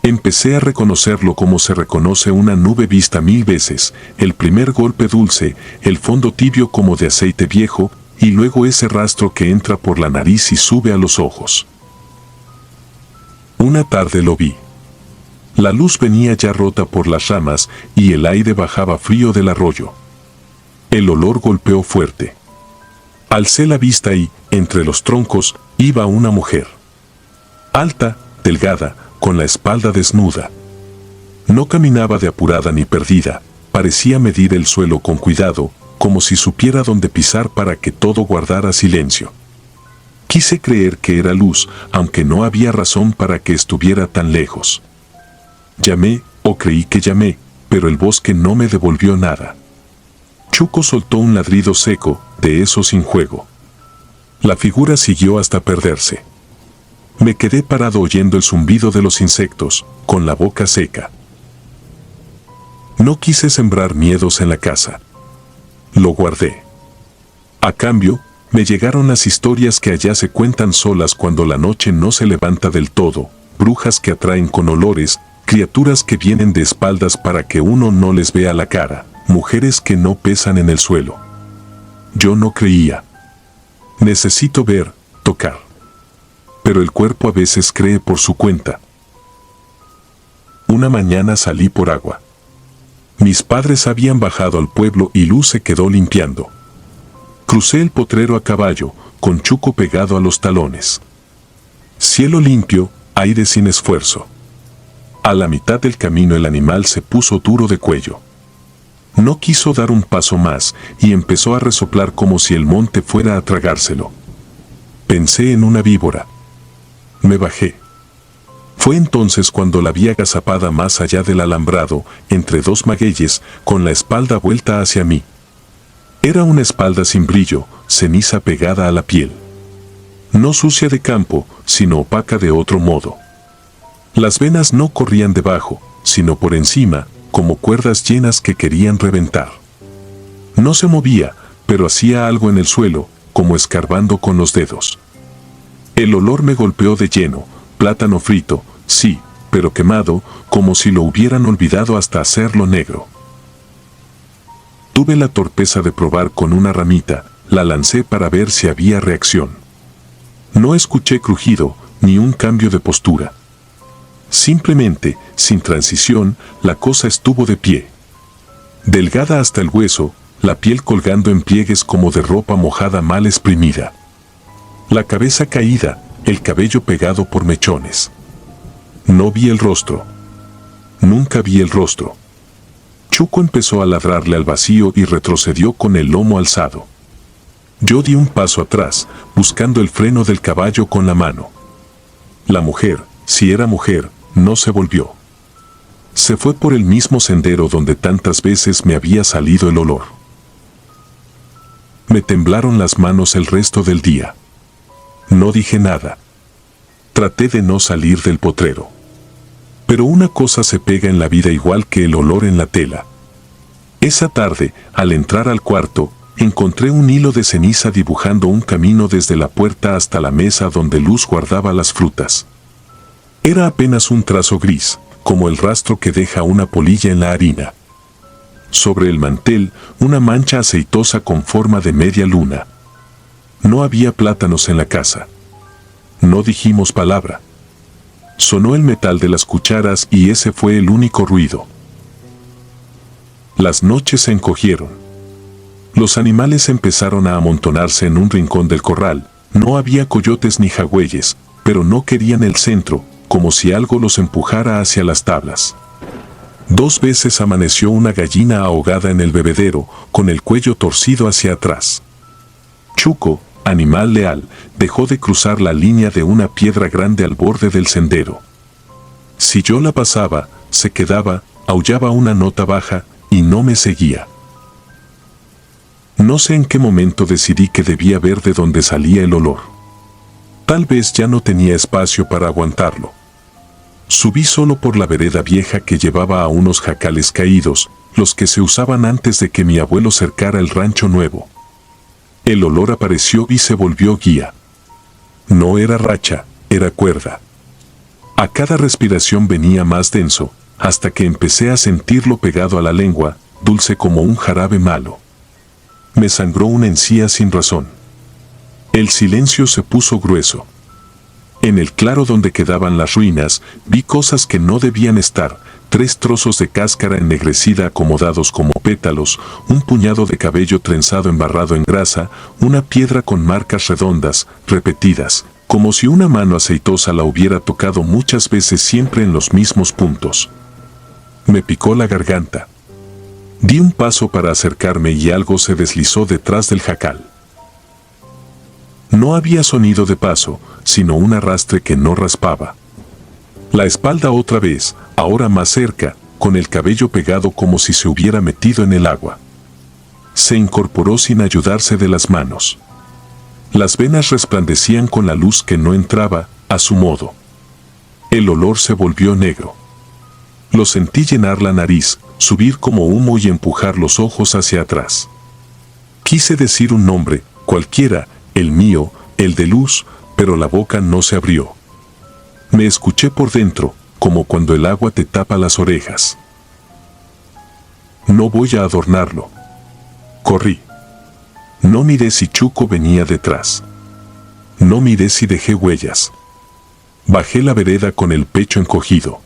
Speaker 1: Empecé a reconocerlo como se reconoce una nube vista 1000 veces, el primer golpe dulce, el fondo tibio como de aceite viejo, y luego ese rastro que entra por la nariz y sube a los ojos. Una tarde lo vi. La luz venía ya rota por las ramas y el aire bajaba frío del arroyo. El olor golpeó fuerte. Alcé la vista y, entre los troncos, iba una mujer. Alta, delgada, con la espalda desnuda. No caminaba de apurada ni perdida, parecía medir el suelo con cuidado, como si supiera dónde pisar para que todo guardara silencio. Quise creer que era Luz, aunque no había razón para que estuviera tan lejos. Llamé, o creí que llamé, pero el bosque no me devolvió nada. Chuco soltó un ladrido seco, de esos sin juego. La figura siguió hasta perderse. Me quedé parado oyendo el zumbido de los insectos, con la boca seca. No quise sembrar miedos en la casa. Lo guardé. A cambio, me llegaron las historias que allá se cuentan solas cuando la noche no se levanta del todo, brujas que atraen con olores, criaturas que vienen de espaldas para que uno no les vea la cara, mujeres que no pesan en el suelo. Yo no creía. Necesito ver, tocar. Pero el cuerpo a veces cree por su cuenta. Una mañana salí por agua. Mis padres habían bajado al pueblo y Luz se quedó limpiando. Crucé el potrero a caballo, con Chuco pegado a los talones. Cielo limpio, aire sin esfuerzo. A la mitad del camino el animal se puso duro de cuello. No quiso dar un paso más y empezó a resoplar como si el monte fuera a tragárselo. Pensé en una víbora. Me bajé. Fue entonces cuando la vi agazapada más allá del alambrado, entre dos magueyes, con la espalda vuelta hacia mí. Era una espalda sin brillo, ceniza pegada a la piel. No sucia de campo, sino opaca de otro modo. Las venas no corrían debajo, sino por encima, como cuerdas llenas que querían reventar. No se movía, pero hacía algo en el suelo, como escarbando con los dedos. El olor me golpeó de lleno, plátano frito, sí, pero quemado, como si lo hubieran olvidado hasta hacerlo negro. Tuve la torpeza de probar con una ramita, la lancé para ver si había reacción. No escuché crujido, ni un cambio de postura. Simplemente, sin transición, la cosa estuvo de pie. Delgada hasta el hueso, la piel colgando en pliegues como de ropa mojada mal exprimida. La cabeza caída, el cabello pegado por mechones. No vi el rostro. Nunca vi el rostro. Chuco empezó a ladrarle al vacío y retrocedió con el lomo alzado. Yo di un paso atrás, buscando el freno del caballo con la mano. La mujer, si era mujer, no se volvió. Se fue por el mismo sendero donde tantas veces me había salido el olor. Me temblaron las manos el resto del día. No dije nada. Traté de no salir del potrero. Pero una cosa se pega en la vida igual que el olor en la tela. Esa tarde, al entrar al cuarto, encontré un hilo de ceniza dibujando un camino desde la puerta hasta la mesa donde Luz guardaba las frutas. Era apenas un trazo gris, como el rastro que deja una polilla en la harina. Sobre el mantel, una mancha aceitosa con forma de media luna. No había plátanos en la casa. No dijimos palabra. Sonó el metal de las cucharas y ese fue el único ruido. Las noches se encogieron. Los animales empezaron a amontonarse en un rincón del corral. No había coyotes ni jagüeyes, pero no querían el centro, como si algo los empujara hacia las tablas. 2 veces amaneció una gallina ahogada en el bebedero, con el cuello torcido hacia atrás. Chuco, animal leal, dejó de cruzar la línea de una piedra grande al borde del sendero. Si yo la pasaba, se quedaba, aullaba una nota baja, y no me seguía. No sé en qué momento decidí que debía ver de dónde salía el olor. Tal vez ya no tenía espacio para aguantarlo. Subí solo por la vereda vieja que llevaba a unos jacales caídos, los que se usaban antes de que mi abuelo cercara el rancho nuevo. El olor apareció y se volvió guía. No era racha, era cuerda. A cada respiración venía más denso, hasta que empecé a sentirlo pegado a la lengua, dulce como un jarabe malo. Me sangró una encía sin razón. El silencio se puso grueso. En el claro donde quedaban las ruinas, vi cosas que no debían estar: 3 trozos de cáscara ennegrecida acomodados como pétalos, un puñado de cabello trenzado embarrado en grasa, una piedra con marcas redondas, repetidas, como si una mano aceitosa la hubiera tocado muchas veces siempre en los mismos puntos. Me picó la garganta. Di un paso para acercarme y algo se deslizó detrás del jacal. No había sonido de paso, sino un arrastre que no raspaba. La espalda otra vez, ahora más cerca, con el cabello pegado como si se hubiera metido en el agua. Se incorporó sin ayudarse de las manos. Las venas resplandecían con la luz que no entraba, a su modo. El olor se volvió negro. Lo sentí llenar la nariz, subir como humo y empujar los ojos hacia atrás. Quise decir un nombre, cualquiera, el mío, el de Luz, pero la boca no se abrió. Me escuché por dentro, como cuando el agua te tapa las orejas. No voy a adornarlo. Corrí. No miré si Chuco venía detrás. No miré si dejé huellas. Bajé la vereda con el pecho encogido.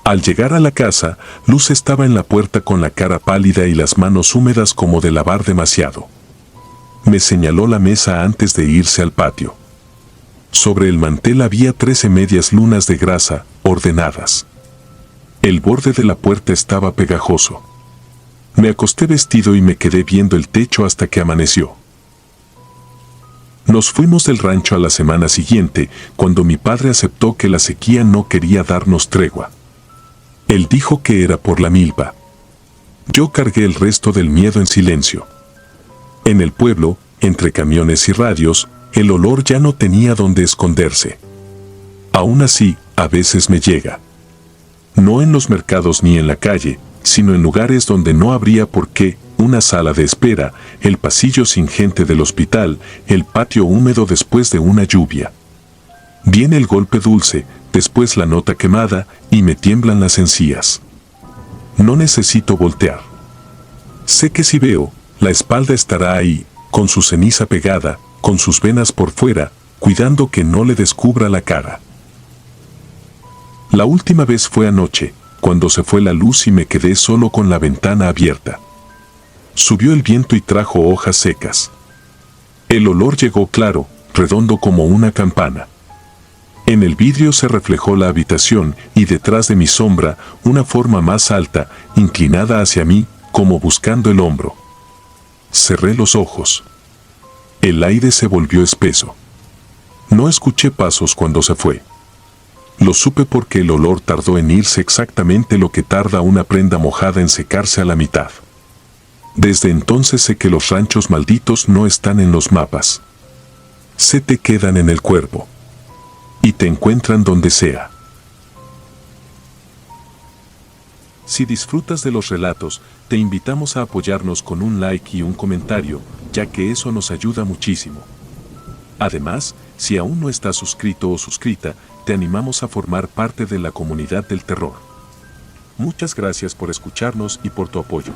Speaker 1: Al llegar a la casa, Luz estaba en la puerta con la cara pálida y las manos húmedas como de lavar demasiado. Me señaló la mesa antes de irse al patio. Sobre el mantel había 13 medias lunas de grasa, ordenadas. El borde de la puerta estaba pegajoso. Me acosté vestido y me quedé viendo el techo hasta que amaneció. Nos fuimos del rancho a la semana siguiente, cuando mi padre aceptó que la sequía no quería darnos tregua. Él dijo que era por la milpa. Yo cargué el resto del miedo en silencio. En el pueblo, entre camiones y radios, el olor ya no tenía dónde esconderse. Aún así, a veces me llega. No en los mercados ni en la calle, sino en lugares donde no habría por qué, una sala de espera, el pasillo sin gente del hospital, el patio húmedo después de una lluvia. Viene el golpe dulce, después la nota quemada, y me tiemblan las encías. No necesito voltear. Sé que si veo, la espalda estará ahí, con su ceniza pegada, con sus venas por fuera, cuidando que no le descubra la cara. La última vez fue anoche, cuando se fue la luz y me quedé solo con la ventana abierta. Subió el viento y trajo hojas secas. El olor llegó claro, redondo como una campana. En el vidrio se reflejó la habitación y detrás de mi sombra, una forma más alta, inclinada hacia mí, como buscando el hombro. Cerré los ojos. El aire se volvió espeso. No escuché pasos cuando se fue. Lo supe porque el olor tardó en irse exactamente lo que tarda una prenda mojada en secarse a la mitad. Desde entonces sé que los ranchos malditos no están en los mapas. Se te quedan en el cuerpo. Y te encuentran donde sea. Si disfrutas de los relatos, te invitamos a apoyarnos con un like y un comentario, ya que eso nos ayuda muchísimo. Además, si aún no estás suscrito o suscrita, te animamos a formar parte de la comunidad del terror. Muchas gracias por escucharnos y por tu apoyo.